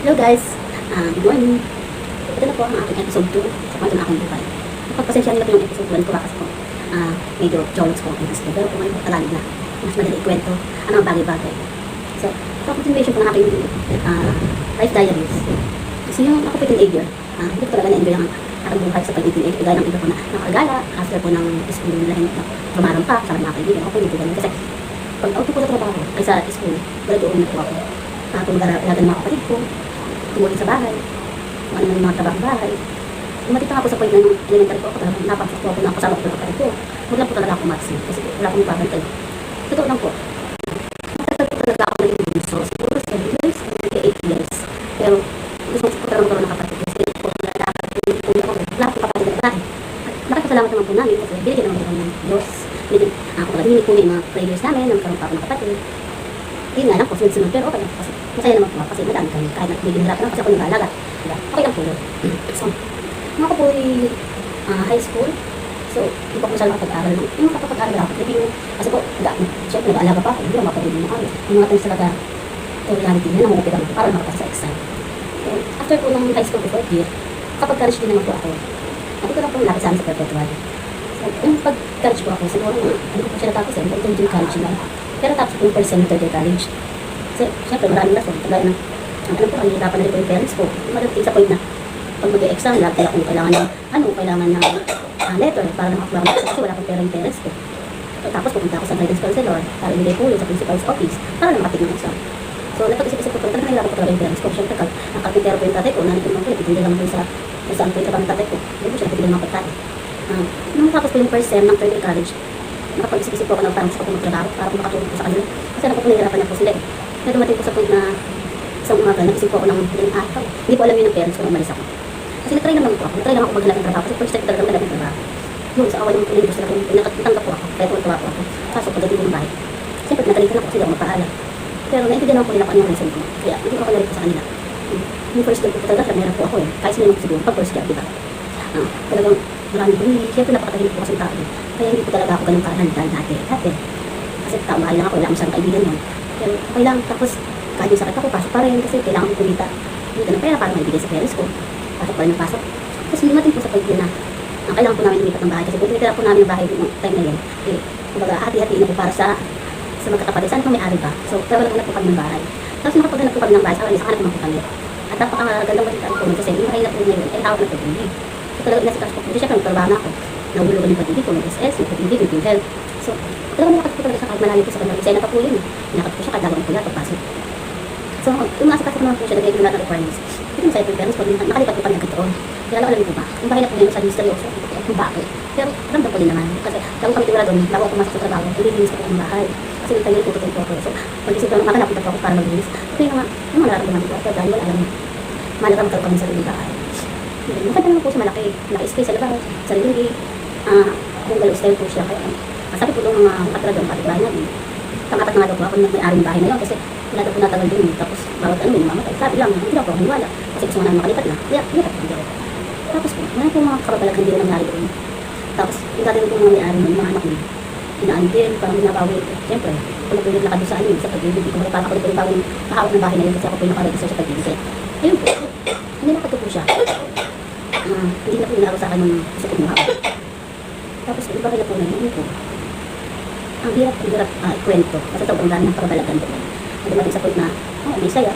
Hello guys, good morning. Ito na po ang aking episode 2 sa kwento ng aking buhay. Pagpasensya nila po yung episode 1 ko kasi po medyo jolts ko ang gusto. Pero kung ngayon po Tagalog na, mas madali ikwento ang mga bagay-bagay. So, continuation po ng aking life diaries. Kasi yung ako po teenager, hindi ko talaga na-enjoy ang aking buhay sa pag-teenager. Gaya ng iba po na nakagala after po ng school nila na tumarampa sa mga kaibigan. Ako po hindi po ganun. Kasi pag auto po sa trabaho, ay sa school, wala doon na po ako. Tumag-alaga ng mga kapatid ko, tumulong sa bahay, kung ano ng mga trabaho bahay. Dumating ako sa point na nung elementary po ako, talagang napapasok po ako na kasama ko ng kapatid ko. Huwag lang po talaga ako matsin, kasi wala akong pabantay. Totoo lang po. Matagal po talaga ako naging bunso. Siguro 7 years, 8 years. Pero gusto ko talagang magkaroon ng kapatid. Kasi po lalakad po yung kuya ko. Wala akong kapatid na babae. At nakakasalamat naman po namin kasi binigyan naman po ng Diyos. Ako pala po yung mga prayers namin, nagkaroon pa ako ng kapatid. Yun nga lang po, sunod-sunod. Pero okay lang po kasi masaya naman po kasi madami kami. Kahit na may ginahirap lang kasi ako nag-aalaga. Diba? Okay lang po yun. So, ako po ay high school. So, hindi po ako masyadong makapag-aral. Yung makapag-aral ako, kasi po, siyempre nag-aalaga pa ako. Hindi ako makapag-aral ng aral. Yung mga times talaga, reality na namumupit ako para makapasa sa exam. So, after po ng high school ko 4th year, kapag-college din naman po ako. At ito lang po malapit sa amin sa perpetual. So, yung pag-college po ako, siguro hindi ko po siya natapos eh. Hindi college lang. Pero tapos po yung first semester ng college. Kasi, siyempre, maraming rason. Kagaya na, ano po, nahihirapan na rin po yung parents ko. Madating sa point na, pag mag-e-exam, lagi akong kailangan ng, kailangan ng letter para makakuha ko kasi wala akong pera yung parents ko. So, tapos pupunta ako sa guidance counselor para ibigay po yun sa principal's office para lang makatik ng exam. So, napag-isip-isip ko, talagang nahihirapan ko talaga yung parents ko. Siyempre, ang kapitero po yung tatay ko, nanay ko naman po, nagtitindig naman po sa saan po yung trabaho ng tatay ko. Hindi po siya nagtitindig ng pagkain. Nung tapos po yung first sem ng 3rd year college, nakapag-isip-isip po ako ng parang gusto ko magtrabaho para kung makatulong po sa kanila. Kasi alam ko po nahihirapan niya po sila eh. Kaya dumating po sa point na isang umaga, nag-isip po ako ng hindi po alam yun ng parents ko na umalis ako. Kasi nag-try naman po ako. Nag-try naman ako maghanap ng trabaho. Kasi first time talaga maghanap ng trabaho. Yun, sa awal yung pinili gusto na kung natanggap po ako. Kaya tumawa po ako. Kaso pagdating ko ng bahay. Siyempre, natalitan ako sila ako magpaalam. Pero naintindihan ako nila kung ano yung reason ko. Kaya hindi ko ako narin po sa kanila. Yung first job ko talaga, meron po ako eh. Kahit sila naman po siguro, pag first job, diba? Talagang maraming bumili. Siyempre, napakatahimik po kasi yung tao. Kaya hindi po talaga ako ganun kahandal dati. Kasi tao-bahay lang ako, wala akong siyang kaibigan yun. Pero okay lang, tapos kahit yung sakit ako, pasok pa rin kasi kailangan ko kumita. Hindi ka ng pera para maibigay sa parents ko. Pasok pa rin ng pasok. Tapos dumating po sa point na kailangan po namin lumipat ng bahay. Kasi kung tinitira po namin ng bahay noong time na yun, kumbaga hati-hatiin na po para sa magkakapatid. Saan po may-ari ba? So, talaga na po kami ng bahay. Tapos nakapaghanap po kami ng bahay, sa hanap naman po kami. At napakagandang masita po kasi yung mahirap po ngayon ay hawak na pag-ibig. So, talaga inasikas po. Kasi syempre, magtrabaho na ako. Nahulugan yung pag-ibig ko, mag-SS, mag-ibig, mag-health. So, talaga nakakot po talaga siya kahit malayo po sa kanya. Kasi na pa po yun. Nakakot po siya kahit dalawa po yan pagpasok. So, yung asikaso ko naman po siya, nag-ibig lahat ng requirements. Ito yung side parents, pag nakalipat po kami nagkataon. Kaya alam po ba, yung bahay na po yun sa misteryoso, kung bakit. Pero ramdam ko din naman. Kasi bago kami tiwala doon, bago ako pumasok sa trabaho, nililinis ko po ang bahay. Kasi yung tayo tututin po ako. So, pag-isip ko, makanapunta po ako para maglinis. So, yung mga nararamdaman ko, kaya dahil wala alam mo, malaram ka kami sa liling bahay. Maganda naman po siya malaki. Malaki space sa labas, sariling gate. Bungalow style po siya. Kaya, sabi po doon mga katragang kapitbahay namin. Tangatak na nga daw po ako nung may-aring bahay na yun kasi wala daw po natagal doon. Tapos bawat may namamatay. Sabi lang, hindi daw po ako maniwala. Kasi gusto mo namin makalipat na. Kaya, lipat po doon. Tapos po, wala po mga kababalagan din na nangyari doon. Tapos, yung dati po mga may-ari ng mga anak niya. Inaan din, parang binabawi. Siyempre, kung napulit na kado sa amin, sa pag-ibig. Kung parang ako rin po yung bawin nakahawak ng bahay na yun kasi ako po yung nakaregister sa pag-ibig. Kaya, ayun po. Hindi nakado po siya. Hindi na po inaro sa akin ng gusto kong mahawak. Tapos, iba kaya po na yun po. Ang hirap kwento. Kasi sobrang dami ng kababalagan doon. At dumating sa point na, may saya.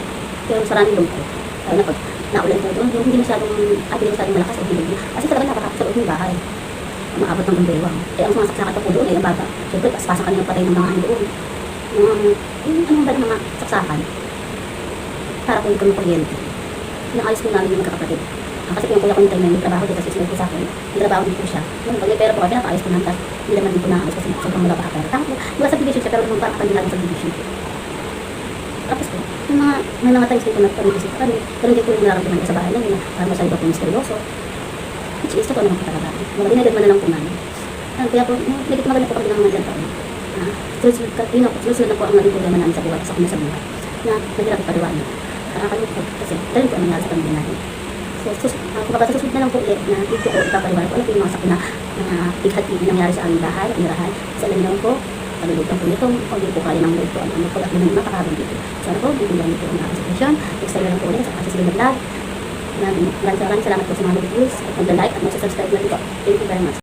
Pero maraming lungkot. Kaya na pag naulan po doon, yung hindi masyadong malakas o hindi. Kasi talaga napakakot sa loob ng bahay. Maabot ng bumbewang. Kaya ang mga saksakan pa po doon ay ang baba. Siyempre, paspasan kami ng patay ng mga ano doon. Yung ba ng mga saksakan? Para po yung kami kuryente. Inaayos po namin yung magkakapatid. Kasi yung kuya ko yung time na yung trabaho dito kasi sinunod po sa akin. Yung trabaho din po siya. Yung pag may pera po kasi nakaayos po namin. Tapos hindi naman din po nakaayos kasi sobrang wala pa kapera. Tapos wala sa division siya pero naman parang kanila sa division. Tapos po, may mga times din po nagpag-isip kami. Pero hindi po yung nararamdaman ko sa bahay lang. Parang masyado ba po misteryoso. Which is, totoo naman po talaga. Mga dinagad man na lang po namin. Kaya po, nagit maganda po kami ng mga taon. Sunod na po ang naging problema namin sa buhay. Sa kanya sa buhay. Na nagirap ipaliwanag. Nakakalungkot kasi dahil po ang nangyari sa pamilya natin. So, kung baka sa susunod na lang po ulit na dito ko ipapaliwanag ko ano po yung mga sakuna na pighati na nangyari sa aming bahay, ang irahan. Kasi alam niyo po, kalulutan po nito. Kung hindi po kaya ng load po, ano po, at naman napakabang dito. Sana po, bibigyan niyo po ang mga sitwasyon. Next time na lang po ulit sa Susunod na Vlog. Maraming salamat po sa mga nag-views at mag-like at mag-subscribe na rin po. Thank you very much.